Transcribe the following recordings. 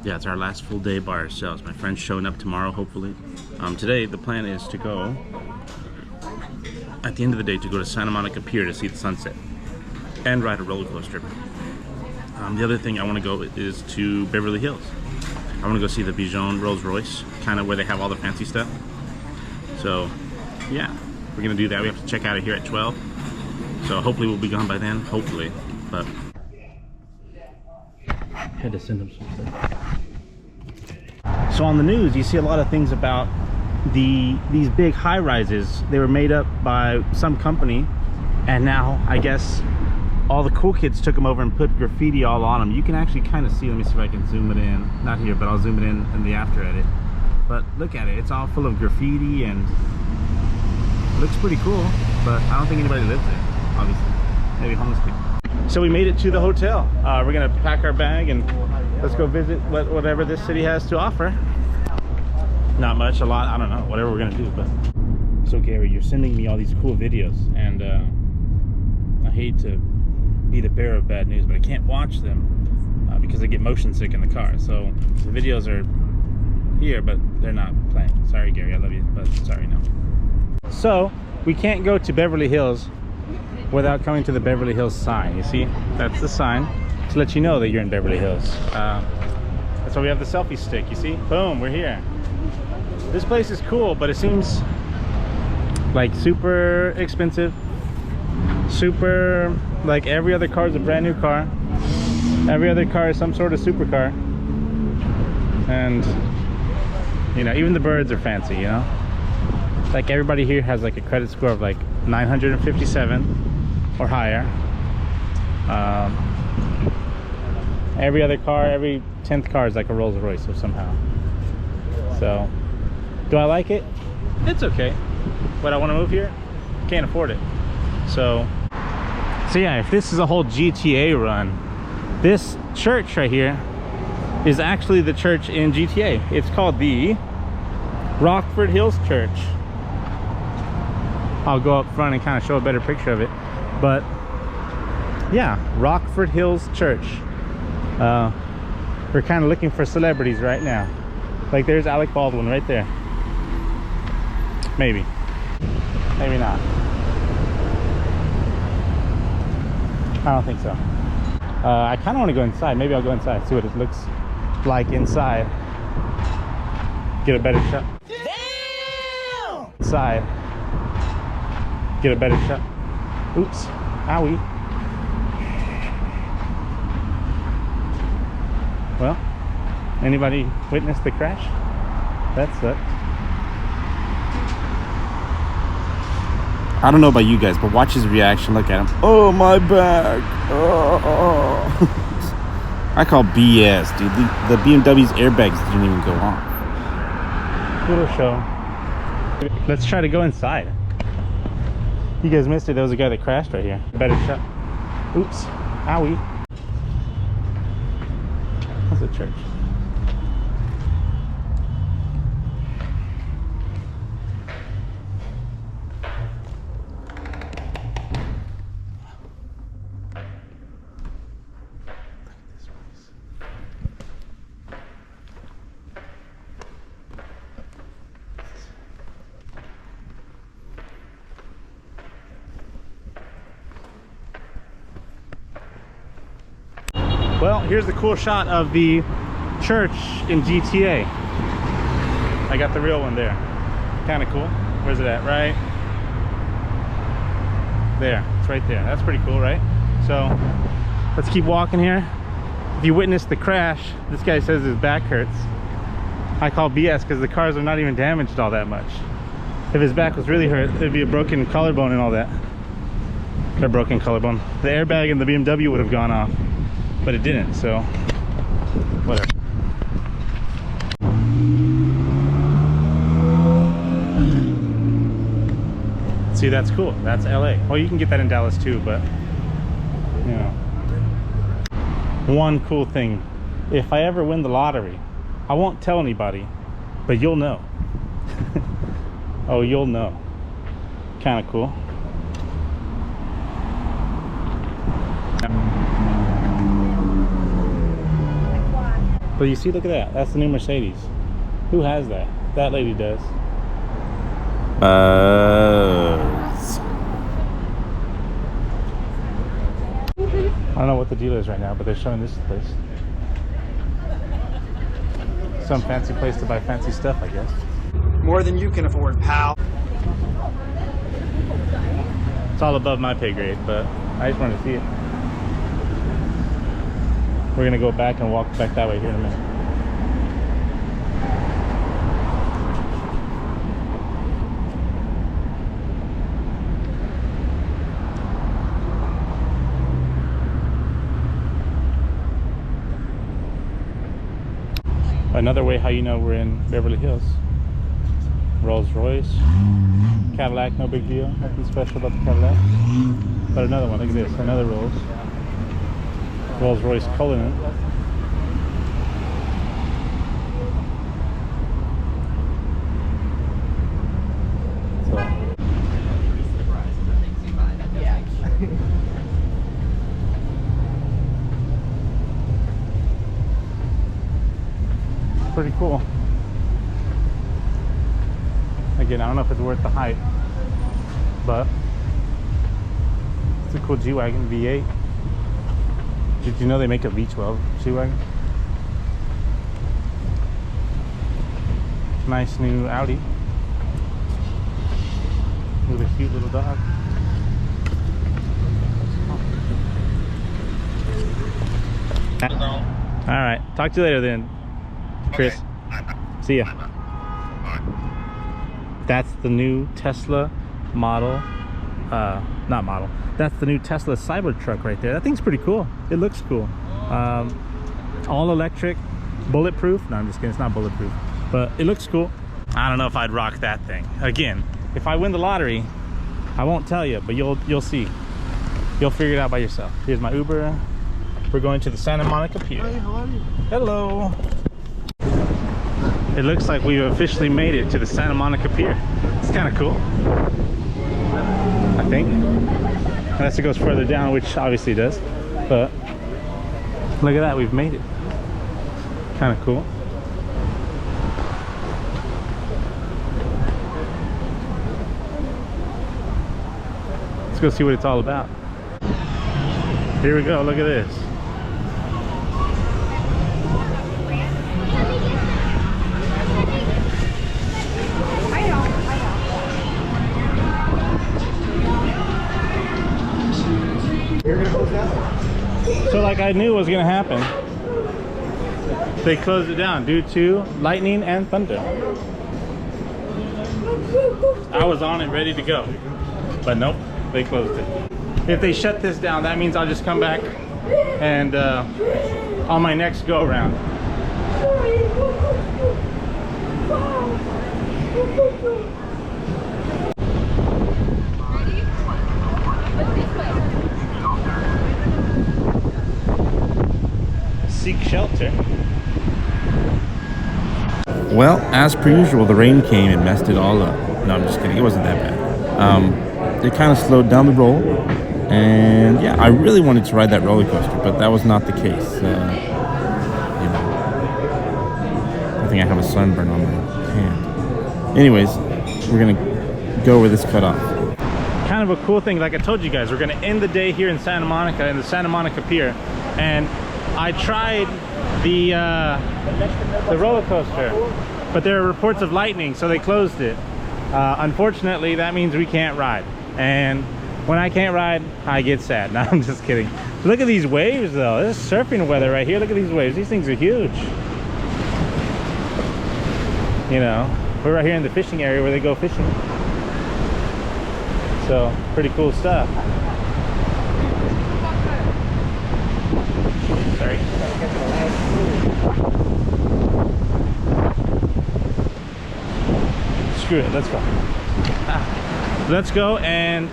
Yeah, it's our last full day by ourselves. My friend's showing up tomorrow, hopefully. Today, the plan is to go, at the end of the day, to go to Santa Monica Pier to see the sunset and ride a roller coaster. The other thing I want to go is to Beverly Hills. I want to go see the Bijon Rolls Royce, kind of where they have all the fancy stuff. So, yeah, we're going to do that. We have to check out of here at 12. So hopefully we'll be gone by then, hopefully. But had to send them some stuff. So on the news, you see a lot of things about these big high-rises. They were made up by some company, and now I guess all the cool kids took them over and put graffiti all on them. You can actually kind of see, let me see if I can zoom it in. Not here, but I'll zoom it in the after edit. But look at it, it's all full of graffiti and it looks pretty cool, but I don't think anybody lives there, obviously. Maybe homeless people. So we made it to the hotel. We're gonna pack our bag and let's go visit whatever this city has to offer. Not much, a lot, I don't know, whatever we're gonna do. But so Gary, you're sending me all these cool videos, and I hate to be the bearer of bad news, but I can't watch them because I get motion sick in the car. So the videos are here, but they're not playing. Sorry Gary, I love you, but sorry, no. So we can't go to Beverly Hills without coming to the Beverly Hills sign. You see, that's the sign to let you know that you're in Beverly Hills. That's why we have the selfie stick, you see? Boom, we're here. This place is cool, but it seems like super expensive. Super, like every other car is a brand new car. Every other car is some sort of supercar. And, you know, even the birds are fancy, you know? Like everybody here has like a credit score of like 957 or higher. Every other car, every 10th car is like a Rolls Royce or somehow. So, do I like it? It's okay. But I want to move here? Can't afford it. So yeah, if this is a whole GTA run, this church right here is actually the church in GTA. It's called the Rockford Hills Church. I'll go up front and kind of show a better picture of it. But yeah, Rockford Hills Church. We're kind of looking for celebrities right now. Like there's Alec Baldwin right there. Maybe. Maybe not. I don't think so. I kind of want to go inside. Maybe I'll go inside, see what it looks like inside. Get a better shot. Damn! Inside. Get a better shot. Oops. Owie. Well, anybody witnessed the crash? That sucked. I don't know about you guys, but watch his reaction. Look at him. Oh, my back. Oh. I call BS, dude. The BMW's airbags didn't even go on. Little show. Let's try to go inside. You guys missed it. There was a guy that crashed right here. Better shot. Oops. Owie. That's a church. Well, here's the cool shot of the church in GTA. I got the real one there. Kind of cool. Where's it at? Right there. It's right there. That's pretty cool, right? So let's keep walking here. If you witnessed the crash, this guy says his back hurts. I call BS because the cars are not even damaged all that much. If his back was really hurt, it'd be a broken collarbone and all that. A broken collarbone. The airbag in the BMW would have gone off. But it didn't, so whatever. See, that's cool. That's LA. Well, you can get that in Dallas too, but you know. One cool thing, if I ever win the lottery, I won't tell anybody, but you'll know. Oh, you'll know. Kind of cool. But you see, look at that. That's the new Mercedes. Who has that? That lady does. I don't know what the deal is right now, but they're showing this place. Some fancy place to buy fancy stuff, I guess. More than you can afford, pal. It's all above my pay grade, but I just wanted to see it. We're gonna go back and walk back that way here in a minute. Another way how you know we're in Beverly Hills. Rolls Royce, Cadillac, no big deal, nothing special about the Cadillac. But another one, look at this, another Rolls Royce Cullinan. Pretty cool. Again, I don't know if it's worth the hype, but it's a cool G-Wagon V8. Did you know they make a V12 G-Wagon? Nice new Audi with a cute little dog. All right, talk to you later then, Chris. Okay. See ya. That's the new Tesla model, not model. That's the new Tesla Cybertruck right there. That thing's pretty cool. It looks cool. All electric, bulletproof. No, I'm just kidding. It's not bulletproof, but it looks cool. I don't know if I'd rock that thing. Again, if I win the lottery, I won't tell you, but you'll see. You'll figure it out by yourself. Here's my Uber. We're going to the Santa Monica Pier. Hey, how are you? Hello. It looks like we've officially made it to the Santa Monica Pier. It's kind of cool, I think. Unless it goes further down, which obviously it does. But look at that, we've made it. Kind of cool. Let's go see what it's all about. Here we go, look at this. So like I knew was gonna happen, they closed it down due to lightning and thunder. I was on it ready to go, but nope, they closed it. If they shut this down, that means I'll just come back and on my next go around. Seek shelter. Well, as per usual, the rain came and messed it all up. No, I'm just kidding. It wasn't that bad. It kind of slowed down the roll. And yeah, I really wanted to ride that roller coaster, but that was not the case. You know, I think I have a sunburn on my hand. Anyways, we're gonna go where this cut off. Kind of a cool thing, like I told you guys, we're gonna end the day here in Santa Monica, in the Santa Monica Pier, and I tried the roller coaster, but there are reports of lightning, so they closed it. Unfortunately, that means we can't ride, and when I can't ride, I get sad. No, I'm just kidding. Look at these waves though. This is surfing weather right here. Look at these waves. These things are huge. You know, we're right here in the fishing area where they go fishing. So, pretty cool stuff. Sorry. Screw it, let's go. Let's go and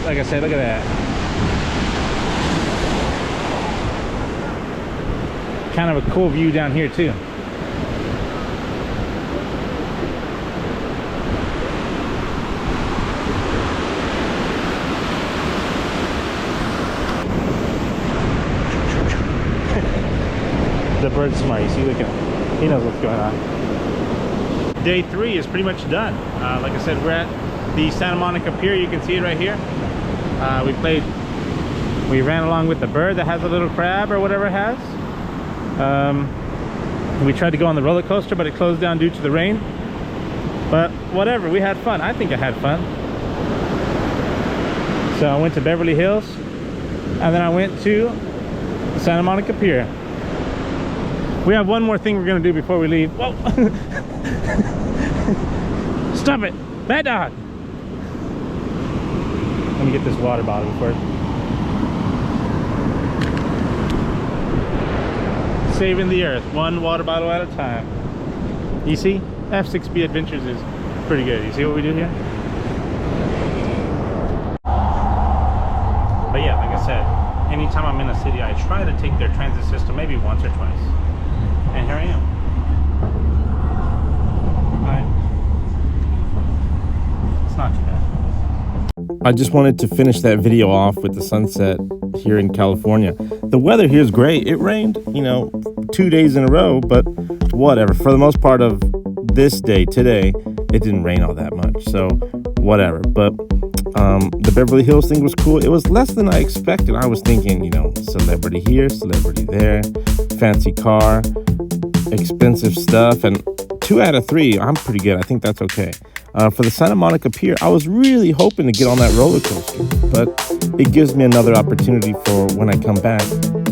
like I said, look at that. Kind of a cool view down here too. The bird's smart. You see, look at him. He knows what's going on. Day 3 is pretty much done. Like I said, we're at the Santa Monica Pier. You can see it right here. We ran along with the bird that has a little crab or whatever it has. We tried to go on the roller coaster, but it closed down due to the rain. But whatever, we had fun. I think I had fun. So I went to Beverly Hills, and then I went to Santa Monica Pier. We have one more thing we're gonna do before we leave. Whoa! Stop it! Bad dog! Let me get this water bottle before. Saving the earth, one water bottle at a time. You see, F6B Adventures is pretty good. You see what we do here? But yeah, like I said, anytime I'm in a city, I try to take their transit system maybe once or twice. And here I am. It's not too bad. I just wanted to finish that video off with the sunset here in California. The weather here is great. It rained, 2 days in a row, but whatever. For the most part of this day, today, it didn't rain all that much, so whatever. But the Beverly Hills thing was cool. It was less than I expected. I was thinking, celebrity here, celebrity there, fancy car, expensive stuff, and 2 out of 3, I'm pretty good. I think that's okay. For the Santa Monica Pier, I was really hoping to get on that roller coaster, but it gives me another opportunity for when I come back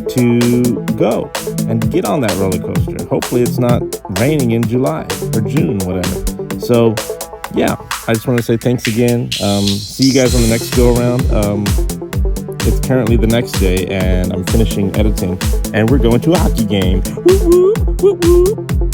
to go and get on that roller coaster. Hopefully it's not raining in July or June, whatever. So yeah, I just want to say thanks again. See you guys on the next go around. It's currently the next day and I'm finishing editing and we're going to a hockey game. Woo woo, woo woo.